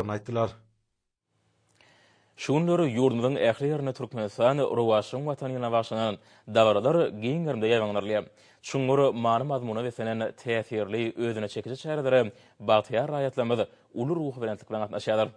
aytdylar. Şunları yurdumyzyň ähli ýerine Türkmenistan, Rowaşyň watanyna başlanan dawralar giňerimde ýaýanlarly. Şunları many mazmuna besenen täsirli özüne çekici çäreleri bagtyar raýatlamady uly ruh bilen gatnaşýarlar.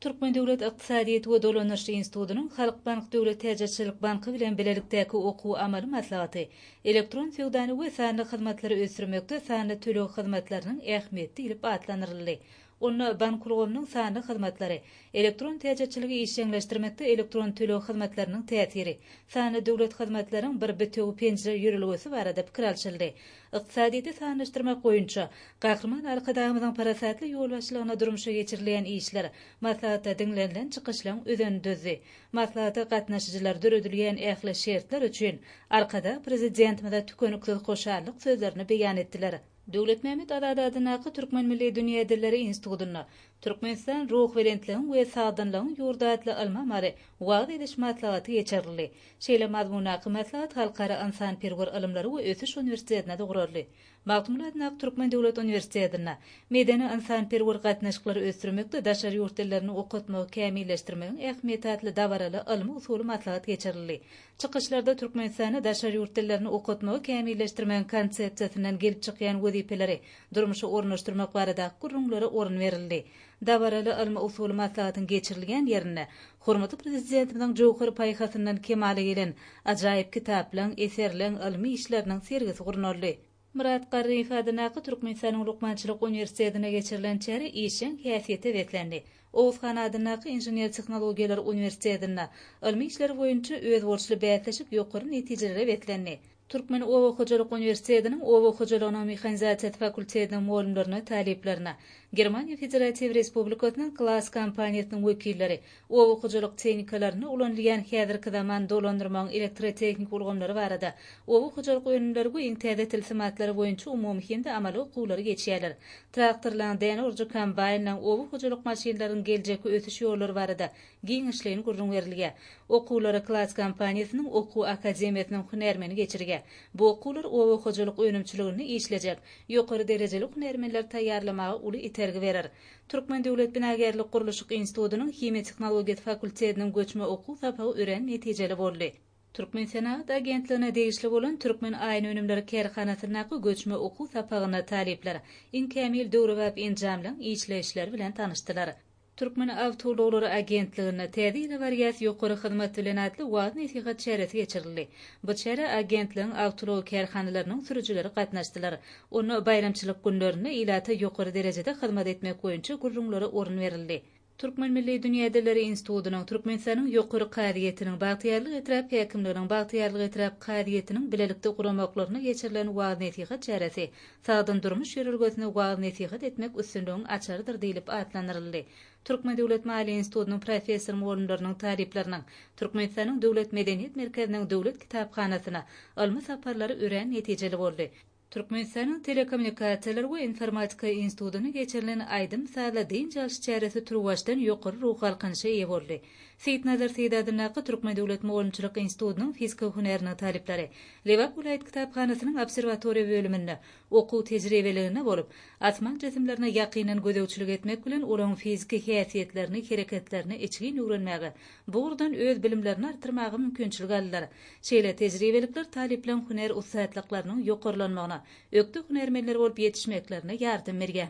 Türkmen Döwlet Ykdysadyýet we Dolanýaş Institutynyň Halk Bank Döwlet Täzeçilik Banky bilen bilelikdäki okuw amaly maslahaty, elektron feodany we sanly hyzmatlary ösürmekde sanly tölew hyzmatlarynyň ähmiýeti diýilip atlanyrly. Onu banklygymyň sanly hyzmatlary, elektron täzeçiligi işleňleşdirmekde elektron tölew hyzmatlarynyň täsiri, sanly döwlet hyzmatlarynyň bir bitew penjere ýürelgesi barada pikir alşyldy. Ykdysadyýety sanlaşdyrmak boýunça gahrman arkadagymyzyň parasatly ýol başlygyna durmuşa geçirilen işler, maslahatda diňlenilen çykyşlaryň özüni dözi. Maslahatda gatnaşyjylar döredilýän ähli şertler üçin arkada prezidentimize tükenükli hoşarlyk sözlerini beýan etdiler. Döwlet Mehmet Adadadynaky Türkmen Milli Dünya Dilleri Institutyna Türkmenistan ruh welentligiň we sagdynlygyň ýurdatly almamary wagt ediş maslahaty geçirildi. Şeýle mazmunaky maslahat halkara insan-perwer ilmleri we ösüş universitetine dograrly. Magtumladynak Türkmen Döwlet Universitetine medeni insan-perwer gatnaşyklary ösdürmekde daşary ýurt dillerini okutmagy kämilleşdirmegiň ähmiýetli dawaraly ilmi usuly maslahat geçirildi. Çykyşlarda Türkmenistanyň daşary ýurt dillerini okutmagy kämilleşdirmegiň konsepsiýasynyň gelip çykýan wezipeleri durmuşy ornaşdyrmak barada gurrunlara orun berildi. Dawaraly ilmi usuly maslahatyň geçirilgen ýerine hormatly prezidentimiň jogary paýhasyndan kemale gelen ajaýyp kitaplaryň, eserleriň, ilmi işleriniň sergisi guruldy. Murat Garry ifadanaky Türkmenistanyň Lukmançylyk Universitetine geçirilen çäre işin häsiýeti weklendi. Oğuzhan adynaky Injinier Tehnologiýalar Universitetine ilmi işleri boýunça öz borçly bätleşip ýokary netijelere weklendi. Türkmen Owa Hojalyk Universitetiniň Owa Hojalygynyň Mexanizasiýa fakultetiniň muallimlerine, taliplerine, Germaniýa Federatiw Respublikasynyň Klass kompaniýasynyň wekilleri, Owa Hojalyk tehnikalaryny ulanylýan häzirki zaman dolandyrmagyň elektrotehnik ulgamlary barada, Owa Hojalyk öňümleri we iňtäze tilsimatlary boýunça umumy hende amaly okuwlary geçýärler. Traktorlaryň däne urjy kombaýnlaryň Owa Hojalyk maşinalarynyň geljeki ötüş ýollary barada giň işleýän gurrun berilýär. Okuwlary Klass kompaniýasynyň okuw akademiýasynyň hünärmeni geçirge. Bu okuwlar Owa Hojalyk öňümçiligini işlejek, ýokary derejeli hünärmenler taýýarlamagy uly itergi berer. Türkmen Döwlet Binagerlik Guruluşyk Institutynyň Himiýa Tehnologiýa fakultetiniň göçme okuw sapagy ören netijeli boldy. Türkmen Senat agentligine degişli bolan Türkmen aýyn önümleri kerhanasynaky göçme okuw sapagyna talipler inkämil döwre we enjamlaryň işleýişleri bilen tanışdylar. Türkmen Awtologary agentligine täze variýasiýa ýokary hyzmat bilen atly wagt nesihat çäresi geçirildi. Bu çäre agentligiň awtolog kerhanalarynyň sürüjileri gatnaşdylar. Onu bayramçylyk günlerine ilata ýokary derejede hyzmat etmek boýunça gurrunlara orun berildi. Türkmen Milli Dünya Dilleri Institutynyň Türkmenistanyň ýokary gaýetiniň bagtyarlyk etrap häkimliginiň bagtyarlyk etrap gaýetiniň bilelikde guramaklaryna geçirilen wagt nesihat çäresi sagdyn durmuş ýörelgesine wagt nesihat etmek üstünlüğiň açardyr diýilip atlanyryldy. Türkmen Döwlet Maliýe Institutynyň professor muallimlerining taripleriniň Türkmenistanyň Döwlet Medeniýet Merkeziniň döwlet kitapxanasyna ilmi saparlary ören netijeli boldy. Türkmenistanyň Telekommunikasiýalar we Informatika Institutyny geçirilen aýdym sala diň çalyş çäresi turwaşdan ýokary ruh alkanyşa eýe boldy. Seýitnazar Seýdadynaky Türkmen Döwlet Muallimçilik Institutynyň fizika hünäriniň talipleri Lewap Vilayet Kitapxanasynyň observatoriýa bölüminde okuw tejribelerine bolup, asman jesimlerine ýakynan gözegçilik etmek bilen olaryň fiziki häsiýetlerini, hereketlerini içgin öwrenmäge, burdan öz bilimlerini artyrmagy mümkinçilik aldylar. Şeýle tejribelikler talipleň hünär usatlyklarynyň ýokarlanmagyna, ökde hünärmenler bolup ýetişmeklerine ýardam berýär.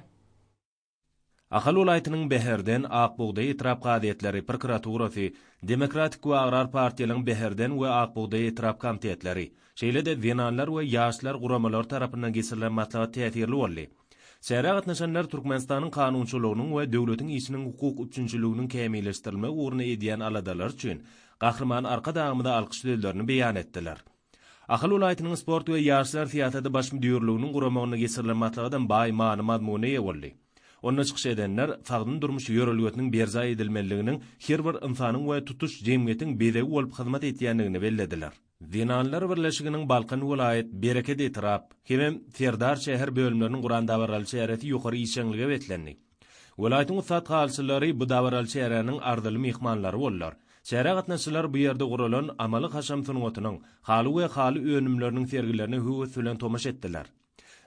Ahal welaýatynyň Beherden Akbuğday Etrap Gaýetleri prokuraturasy, Demokratik we Agrar partiýalaryň Beherden we Akbuğday Etrap komitetleri, şeýle de wenanlar we ýaşlar guramalar tarapyndan geçirilen maslahat täsirli boldy. Şäherä gatnaşanlar Türkmenistanyň kanunçylygynyň we döwletiň işiniň hukuk üçinçiliginiň kämilleşdirilmegi ugruna edýän aladalar üçin gahrman arka dagymyda alkyş sözlerini beýan etdiler. Ahal welaýatynyň sport we ýaşlar fiýatada baş müdürliginiň guramagyna geçirilen maslahatdan baý many mazmuny boldy. Onda çykyş edenler sagdyn durmuş ýörelgetiniň berza edilmeliliginiň her bir insanyň we tutuş jemgyýetiň bedegi bolup hyzmat etýändigini bellediler. Dinanlar Birleşiginiň Balkan welaýat Bereket etrap hem Serdar şäher bölümleriniň guran dawaraly çäresi ýokary işeňlige betlendi. Welaýatyň usat galçylary bu dawaraly çäreniň ardyly mehmanlary bollar. Şäherä gatnaşçylar bu ýerde guralan amaly haşam sunuwatynyň haly we haly önümleriniň sergilerini höwes bilen tomaş etdiler.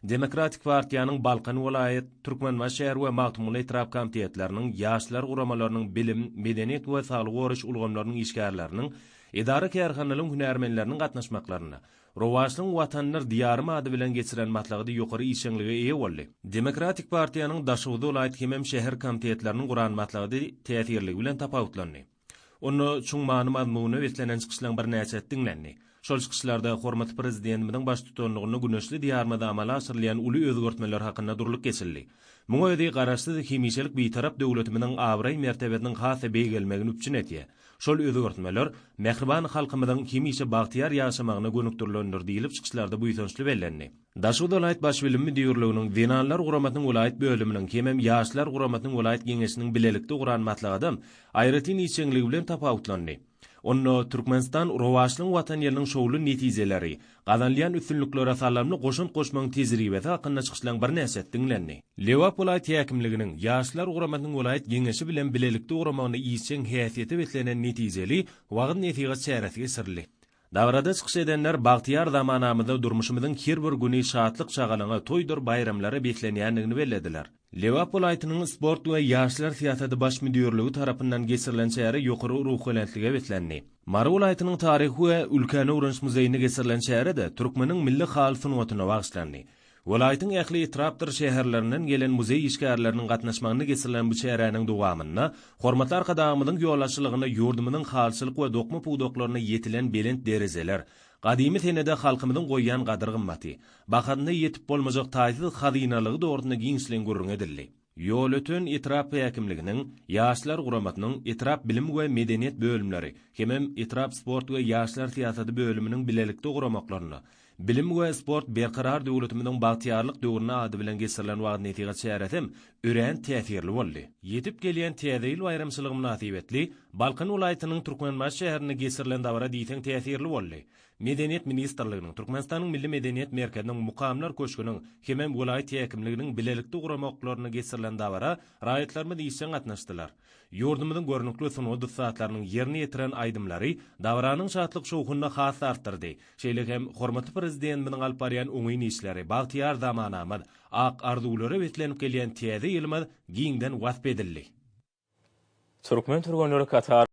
Demokratik Partiýanyň Balkan welaýet, Türkmenbaş şäher we Magtumly Itrap komitetleriniň, ýaşlar guramalarynyň bilim, medeniýet we saglyk goruş ulgamlarynyň işgärleriniň, idara kärhanlarynyň hünärmenleriniň gatnaşmaklaryna, Rowaşlyň watanlar diýary ady bilen geçiren matlagydy ýokary işeňlige eýe boldy. Demokratik Partiýanyň daşygy welaýet hemem şäher komitetleriniň guran matlagydy täsirligi bilen tapawutlandy. Onu çuňmany mazmuny beslenen çykyşlaryň bir näçe dinlendi. Şol çykyşlarda hormatly prezidentimiň baş tutanlygyny güneşli diýarmada amala asyrlayan uly özgertmeler hakynda durlyk geçildi. Muňa öýdi garaşsyz hemiçelik bitarap döwletimiň abray mertebetiniň hasy beýgelmegini üçin etýär. Şol özgertmeler mehriban halkymyzyň hemiçe bagtyar ýaşamagyna gönükdirlendir diýilip çykyşlarda bu ýetençli bellendi. Daşy welaýet baş bilimi diýerliginiň Wenanlar guramatynyň welaýet bölüminiň hemem ýaşlar guramatynyň welaýet geňeşiniň bilelikde guran matlagydym aýratyn işeňligi bilen tapawutlandy. Onu Türkmenistan Rowaşlyň watan ýeriniň şowly netijeleri, gazanlayan üstünliklere salamly goşun goşmaň tezribeti hakynda çykyşlaryň bir näçe dinlendi. Lewap welaýet häkimliginiň ýaşlar guramatynyň welaýet geňeşi bilen bilelikde guramagyny işeň häsiýeti betlenen netijeli wagt netiýe çäresi sirli. Davrada çykyş edenler bagtyar zamanamyzda durmuşymyzyň her bir güni şatlyk çagalaňa toýdur bayramlary beklenýändigini bellediler. Lewap welaýatynyň sport we ýaşlar siýasaty baş müdürligi tarapyndan geçirilen çäre ýokary ruhlanetlige betlendi. Mara welaýatynyň taryhy we ülkäne öwrenç muzeýine geçirilen çäre-de Türkmeniň milli hal sunuwatyna bagşlandy. Welaýatyň ähli itrapdyr şäherlerinden gelen muzeý işgärleriniň gatnaşmagyny geçirilen bu çäräniň dowamyna hormatly arkadaşymyzyň ýollaşçylygyna ýurdumynyň halçylyk we dokma puwdoklaryna ýetilen belent derezeler, gadymy senede halkymyzyň goýýan gadyr gymmaty, bahadyna ýetip bolmajak taýsy hazinalygy dogrusynda giňişlen gurrun edildi. Ýol ötün Itrap häkimliginiň, ýaşlar guramatynyň Itrap bilim we medeniýet bölümleri, hemem Itrap sport we ýaşlar siýasaty bölüminiň bilelikde guramaklaryna, bilim we sport berkarar döwletimiň bagtyarlyk döwrüne ady bilen geçirilen wagt netiýe çäresem ören täsirli boldy. Ýetip gelýän täzeýil bayramçylygy münasibetli Balkan welaýatynyň Türkmenbaş şäherine geçirilen dawra diýsen täsirli boldy. Medeniýet ministrliginiň Türkmenistanyň milli medeniýet merkeziniň mukamlar köşküniň hemem welaýat häkimliginiň bilelikde guramaklaryna geçirilen dawra raýatlarmy diýsen gatnaşdylar. Ýurdumyzyň görnükli sunuwdy saatlarynyň ýerine ýetiren aýdymlary dawranyň şatlyk şowhuny has artdyrdy. Şeýle hem hormatly prezidentimiň alp barýan oňy işleri bagtyar zamanamyz ak arzuwlary betlenip gelýän täze ýylymyz giňden wasp edildi. Türkmen Türkmenleri Katar